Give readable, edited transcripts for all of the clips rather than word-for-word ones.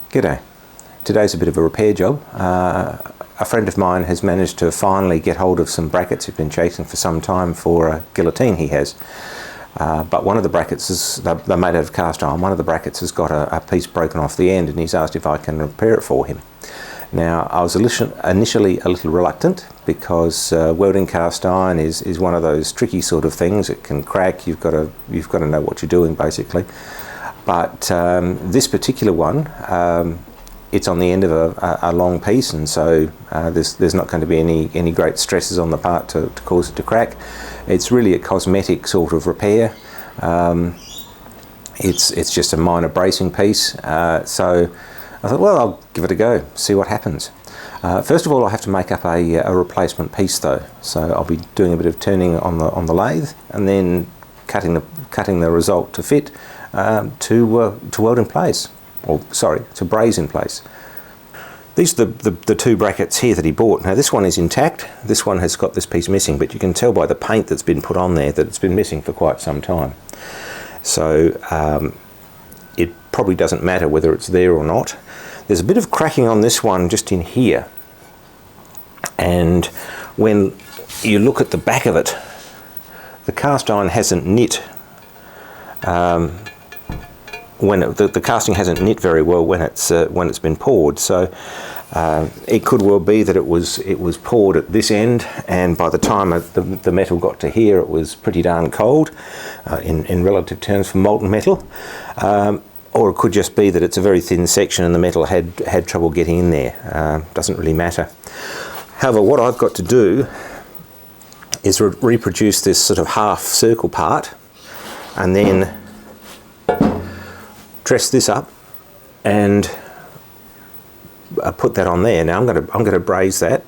G'day. Today's a bit of a repair job. A friend of mine has managed to finally get hold of some brackets he's been chasing for some time for a guillotine he has. But one of the brackets, they're made out of cast iron, one of the brackets has got a piece broken off the end, and he's asked if I can repair it for him. Now, I was initially a little reluctant because welding cast iron is one of those tricky sort of things. It can crack, you've got to know what you're doing basically. But this particular one, it's on the end of a long piece, and so there's not going to be any great stresses on the part to cause it to crack. It's really a cosmetic sort of repair. It's just a minor bracing piece. So I thought, well, I'll give it a go, see what happens. First of all, I have to make up a replacement piece though. So I'll be doing a bit of turning on the lathe, and then cutting the result to fit to weld in place. Or sorry, to braze in place. These are the two brackets here that he bought. Now this one is intact, this one has got this piece missing, but you can tell by the paint that's been put on there that it's been missing for quite some time. So it probably doesn't matter whether it's there or not. There's a bit of cracking on this one just in here, and when you look at the back of it, the cast iron hasn't knit. The casting hasn't knit very well when it's been poured, so it could well be that it was poured at this end, and by the time the metal got to here, it was pretty darn cold in relative terms for molten metal, or it could just be that it's a very thin section and the metal had trouble getting in there. Doesn't really matter. However, what I've got to do is reproduce this sort of half circle part, and then dress this up and put that on there. Now I'm going to braze that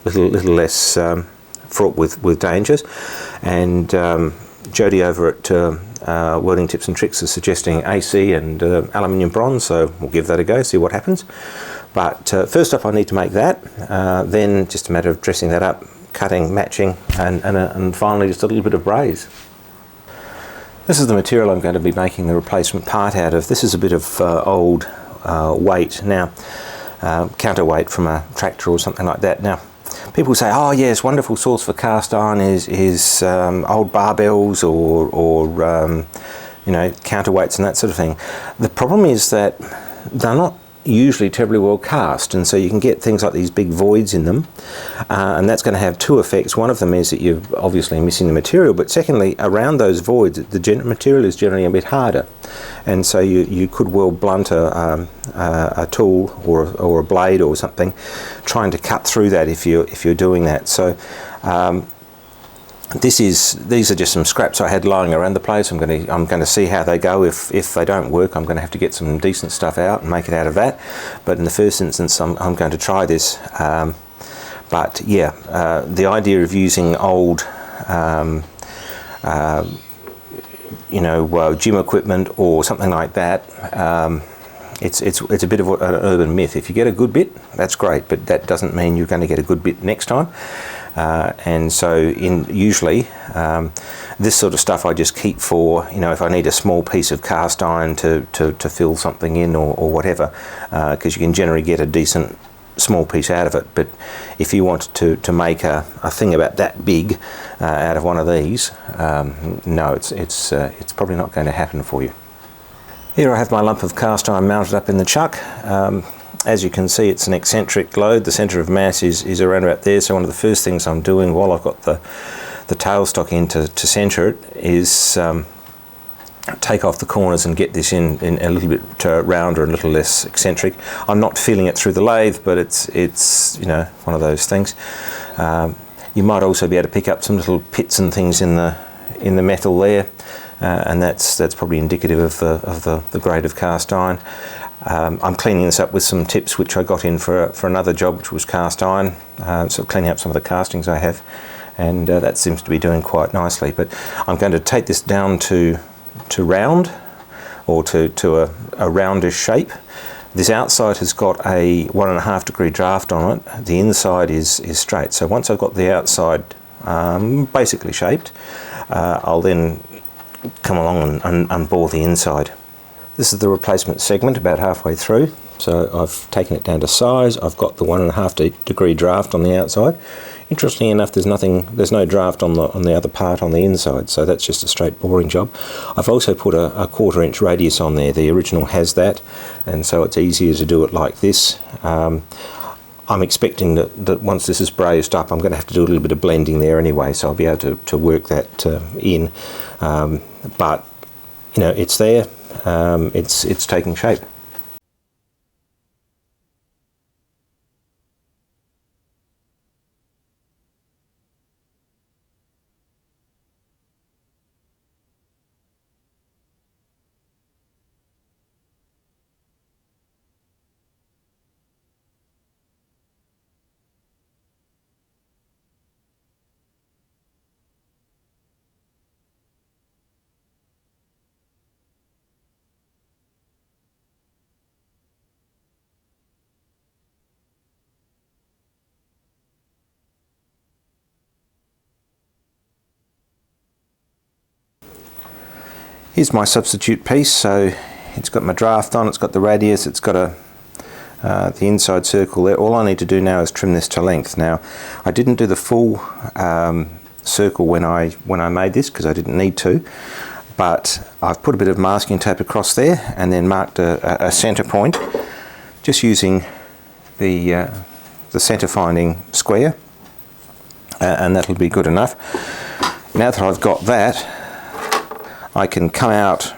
little less fraught with dangers, and Jody over at Welding Tips and Tricks is suggesting AC and aluminium bronze, so we'll give that a go, see what happens. But first up I need to make that, then just a matter of dressing that up, cutting, matching, and finally just a little bit of braze. This is the material I'm going to be making the replacement part out of. This is a bit of old weight. Now, counterweight from a tractor or something like that. Now, people say, oh yes, wonderful source for cast iron is old barbells or you know, counterweights and that sort of thing. The problem is that they're not usually terribly well cast, and so you can get things like these big voids in them, and that's going to have two effects. One of them is that you're obviously missing the material, but secondly, around those voids the material is generally a bit harder, and so you could well blunt a tool or a blade or something trying to cut through that if you're doing that. So these are just some scraps I had lying around the place. I'm going to see how they go. If they don't work, I'm going to have to get some decent stuff out and make it out of that. But in the first instance, I'm going to try this. But yeah, the idea of using old, you know, gym equipment or something like that, it's a bit of an urban myth. If you get a good bit, that's great, but that doesn't mean you're going to get a good bit next time. And so usually this sort of stuff I just keep for, you know, if I need a small piece of cast iron to fill something in or whatever, because you can generally get a decent small piece out of it. But if you want to make a thing about that big out of one of these, no, it's probably not going to happen for you. Here I have my lump of cast iron mounted up in the chuck. As you can see, it's an eccentric load. The centre of mass is around about there, so one of the first things I'm doing while I've got the tailstock in to centre it is take off the corners and get this in a little bit rounder and a little less eccentric. I'm not feeling it through the lathe, but it's you know, one of those things. You might also be able to pick up some little pits and things in the metal there, and that's probably indicative of the grade of cast iron. I'm cleaning this up with some tips which I got in for another job, which was cast iron, so cleaning up some of the castings I have, and that seems to be doing quite nicely. But I'm going to take this down to round, or to a roundish shape. This outside has got a 1.5 degree draft on it. The inside is straight. So once I've got the outside basically shaped, I'll then come along and bore the inside. This is the replacement segment about halfway through. So I've taken it down to size. I've got the 1.5 degree draft on the outside. Interestingly enough, there's no draft on the other part on the inside, so that's just a straight boring job. I've also put a 1/4 inch radius on there. The original has that, and so it's easier to do it like this. I'm expecting that once this is brazed up, I'm going to have to do a little bit of blending there anyway, so I'll be able to work that in. But you know, it's there. It's taking shape. Here's my substitute piece. So it's got my draft on, it's got the radius, it's got the inside circle there. All I need to do now is trim this to length. Now, I didn't do the full circle when I made this because I didn't need to, but I've put a bit of masking tape across there and then marked a centre point just using the centre finding square, and that'll be good enough. Now that I've got that, I can come out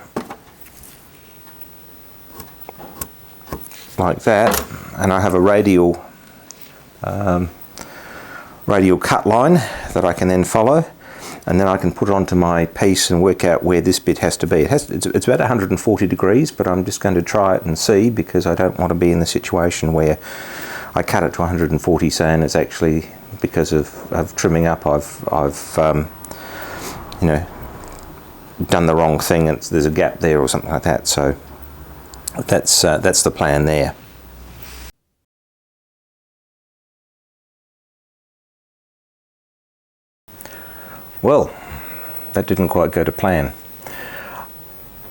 like that, and I have a radial cut line that I can then follow, and then I can put it onto my piece and work out where this bit has to be. It's about 140 degrees, but I'm just going to try it and see, because I don't want to be in the situation where I cut it to 140, saying it's actually because of trimming up I've you know, done the wrong thing and there's a gap there or something like that. So that's the plan there. Well, that didn't quite go to plan.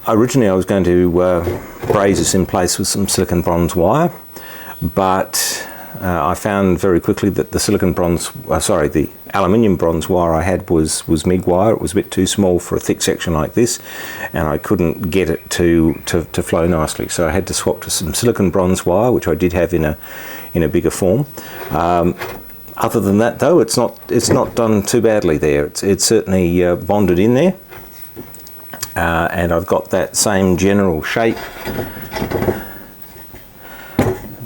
Originally I was going to braze this in place with some silicon bronze wire, but I found very quickly that the aluminium bronze wire I had was MIG wire. It was a bit too small for a thick section like this, and I couldn't get it to flow nicely. So I had to swap to some silicon bronze wire, which I did have in a bigger form. Other than that, though, it's not done too badly there. It's certainly bonded in there, and I've got that same general shape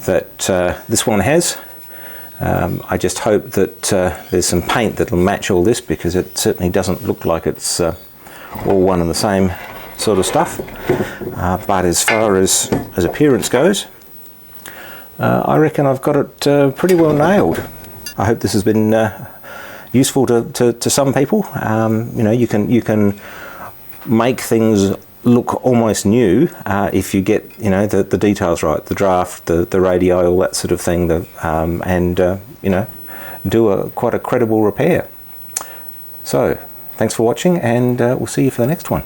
that this one has. I just hope that there's some paint that'll match all this, because it certainly doesn't look like it's all one and the same sort of stuff. But as far as appearance goes, I reckon I've got it pretty well nailed. I hope this has been useful to some people. You know, you can make things look almost new if you get, you know, the details right, the draft, the radii, all that sort of thing, and you know, do quite a credible repair. So thanks for watching, and we'll see you for the next one.